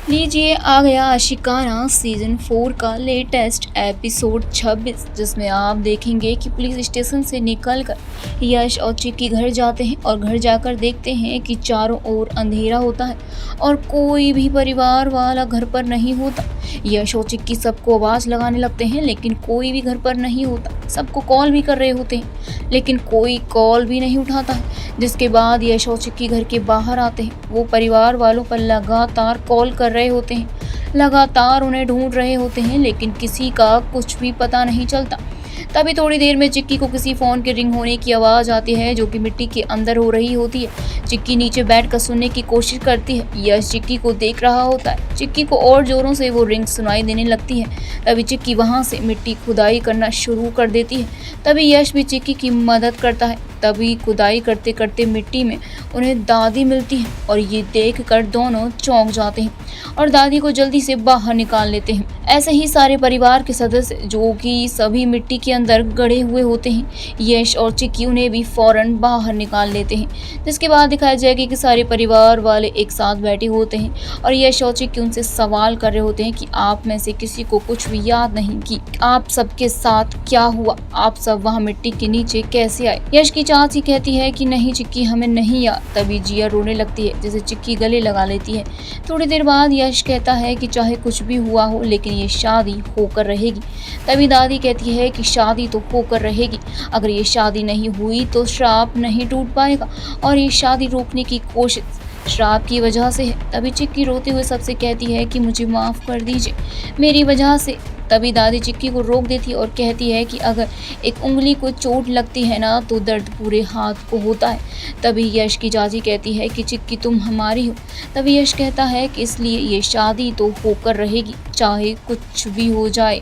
लीजिए आ गया आशिकाना सीजन 4 का लेटेस्ट एपिसोड 26, जिसमें आप देखेंगे कि पुलिस स्टेशन से निकलकर यश और चिक्की घर जाते हैं और घर जाकर देखते हैं कि चारों ओर अंधेरा होता है और कोई भी परिवार वाला घर पर नहीं होता। यश और चिक्की सबको आवाज़ लगाने लगते हैं लेकिन कोई भी घर पर नहीं होता। सबको कॉल भी कर रहे होते हैं लेकिन कोई कॉल भी नहीं उठाता है। जिसके बाद यश और चिक्की घर के बाहर आते हैं। वो परिवार वालों पर लगातार कॉल कर रहे होते हैं, लगातार उन्हें ढूंढ रहे होते हैं लेकिन किसी का कुछ भी पता नहीं चलता। तभी थोड़ी देर में चिक्की को किसी फ़ोन के रिंग होने की आवाज़ आती है जो कि मिट्टी के अंदर हो रही होती है। चिक्की नीचे बैठकर सुनने की कोशिश करती है। यश चिक्की को देख रहा होता है। चिक्की को और ज़ोरों से वो रिंग सुनाई देने लगती है। तभी चिक्की वहाँ से मिट्टी खुदाई करना शुरू कर देती है। तभी यश भी चिक्की की मदद करता है। तभी खुदाई करते करते मिट्टी में उन्हें दादी मिलती है और ये देखकर दोनों चौंक जाते हैं और दादी को जल्दी से बाहर निकाल लेते हैं। ऐसे ही सारे परिवार के सदस्य जो कि सभी मिट्टी के अंदर गड़े हुए होते हैं, यश और चिक्की उन्हें भी फौरन बाहर निकाल लेते हैं। जिसके बाद दिखाया जाएगा कि सारे परिवार वाले एक साथ बैठे होते हैं और यश और चिक्की उनसे सवाल कर रहे होते हैं कि आप में से किसी को कुछ भी याद नहीं कि आप सबके साथ क्या हुआ, आप सब वहाँ मिट्टी के नीचे कैसे आए। यश की चाची कहती है कि नहीं चिक्की, हमें नहीं याद। तभी जिया रोने लगती है जिसे चिक्की गले लगा लेती है। थोड़ी देर बाद यश कहता है कि चाहे कुछ भी हुआ हो लेकिन ये शादी होकर रहेगी। तभी दादी कहती है कि शादी तो होकर रहेगी, अगर ये शादी नहीं हुई तो श्राप नहीं टूट पाएगा और ये शादी रोकने की कोशिश श्राप की वजह से है। तभी चिक्की रोते हुए सबसे कहती है कि मुझे माफ़ कर दीजिए, मेरी वजह से। तभी दादी चिक्की को रोक देती और कहती है कि अगर एक उंगली को चोट लगती है ना तो दर्द पूरे हाथ को होता है। तभी यश की चाची कहती है कि चिक्की तुम हमारी हो। तभी यश कहता है कि इसलिए ये शादी तो होकर रहेगी, चाहे कुछ भी हो जाए।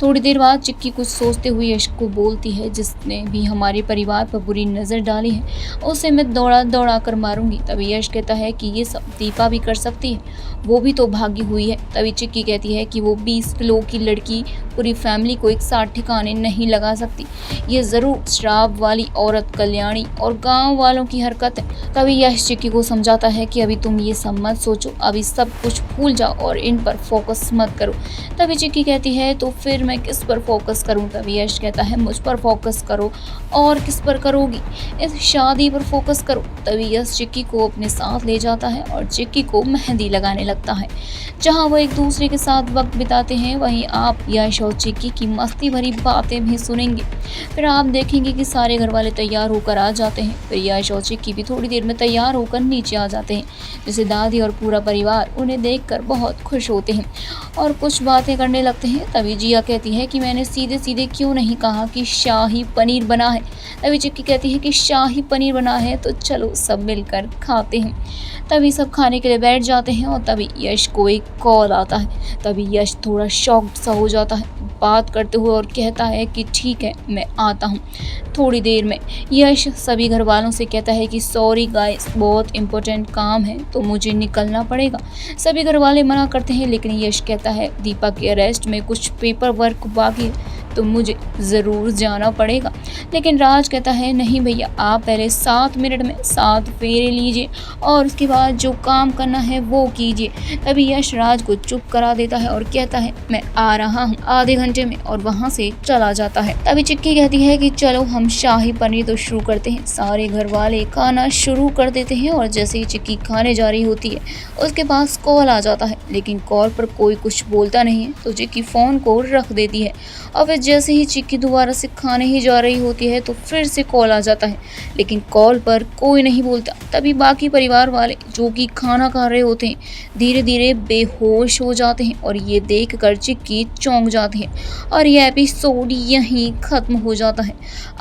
थोड़ी देर बाद चिक्की कुछ सोचते हुए यश को बोलती है, जिसने भी हमारे परिवार पर बुरी नज़र डाली है उसे मैं दौड़ा दौड़ा कर मारूंगी। तभी यश कहता है कि ये सब दीपा भी कर सकती है, वो भी तो भागी हुई है। तभी चिक्की कहती है कि वो 20 किलो की लड़की पूरी फैमिली को एक साथ ठिकाने नहीं लगा सकती, ये ज़रूर श्राप वाली औरत कल्याणी और गाँव वालों की हरकत है। तभी यश चिक्की को समझाता है कि अभी तुम ये सब मत सोचो, अभी सब कुछ भूल जाओ और इन पर फोकस मत करो। तभी चिक्की कहती है तो फिर मैं किस पर फोकस करूं। तभी यश कहता है मुझ पर फोकस करो। और किस पर करोगी? इस शादी पर फोकस करो। तभी यश चिक्की को अपने साथ ले जाता है और चिक्की को मेहंदी लगाने लगता है। जहां वो एक दूसरे के साथ वक्त बिताते हैं वहीं आप यश और चिक्की की मस्ती भरी बातें भी सुनेंगे। फिर आप देखेंगे कि सारे घर वाले तैयार होकर आ जाते हैं। फिर यश और चिक्की भी थोड़ी देर में तैयार होकर नीचे आ जाते हैं, जिसे दादी और पूरा परिवार उन्हें देखकर बहुत खुश होते हैं और कुछ बातें करने लगते हैं। तभी जिया कहती है कि मैंने सीधे सीधे क्यों नहीं कहा कि शाही पनीर बना है। तभी चिक्की कहती है कि शाही पनीर बना है तो चलो सब मिलकर खाते हैं। तभी सब खाने के लिए बैठ जाते हैं और तभी यश को एक कॉल आता है। तभी यश थोड़ा शॉक्ड सा हो जाता है बात करते हुए और कहता है कि ठीक है मैं आता हूँ थोड़ी देर में। यश सभी घर वालों से कहता है कि सॉरी गाइस, बहुत इम्पोर्टेंट काम है तो मुझे निकलना पड़ेगा। सभी घर वाले मना करते हैं लेकिन यश कहता है दीपा के अरेस्ट में कुछ पेपर वर्क बाकी है तो मुझे ज़रूर जाना पड़ेगा। लेकिन राज कहता है नहीं भैया, आप पहले 7 मिनट में 7 फेरे लीजिए और उसके बाद जो काम करना है वो कीजिए। तभी यश राज को चुप करा देता है और कहता है मैं आ रहा हूँ आधे घंटे में, और वहाँ से चला जाता है। तभी चिक्की कहती है कि चलो हम शाही पनीर तो शुरू करते हैं। सारे घर वाले खाना शुरू कर देते हैं और जैसे ही चिक्की खाने जा रही होती है उसके पास कॉल आ जाता है, लेकिन कॉल पर कोई कुछ बोलता नहीं है तो चिक्की फ़ोन को रख देती है। और फिर जैसे ही चिक्की दोबारा से खाने ही जा रही होती है तो फिर से कॉल आ जाता है, लेकिन कॉल पर कोई नहीं बोलता। तभी बाकी परिवार वाले जो कि खाना खा रहे होते हैं धीरे धीरे बेहोश हो जाते हैं और ये देखकर चिक्की चौंक जाती है और ये एपिसोड यहीं ख़त्म हो जाता है।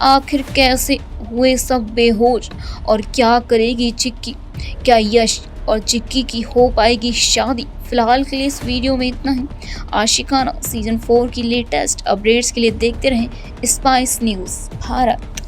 आखिर कैसे हुए सब बेहोश और क्या करेगी चिक्की? क्या यश और चिक्की की हो पाएगी शादी? फिलहाल के लिए इस वीडियो में इतना ही। आशिकाना सीजन 4 की लेटेस्ट अपडेट्स के लिए देखते रहें स्पाइस न्यूज़ भारत।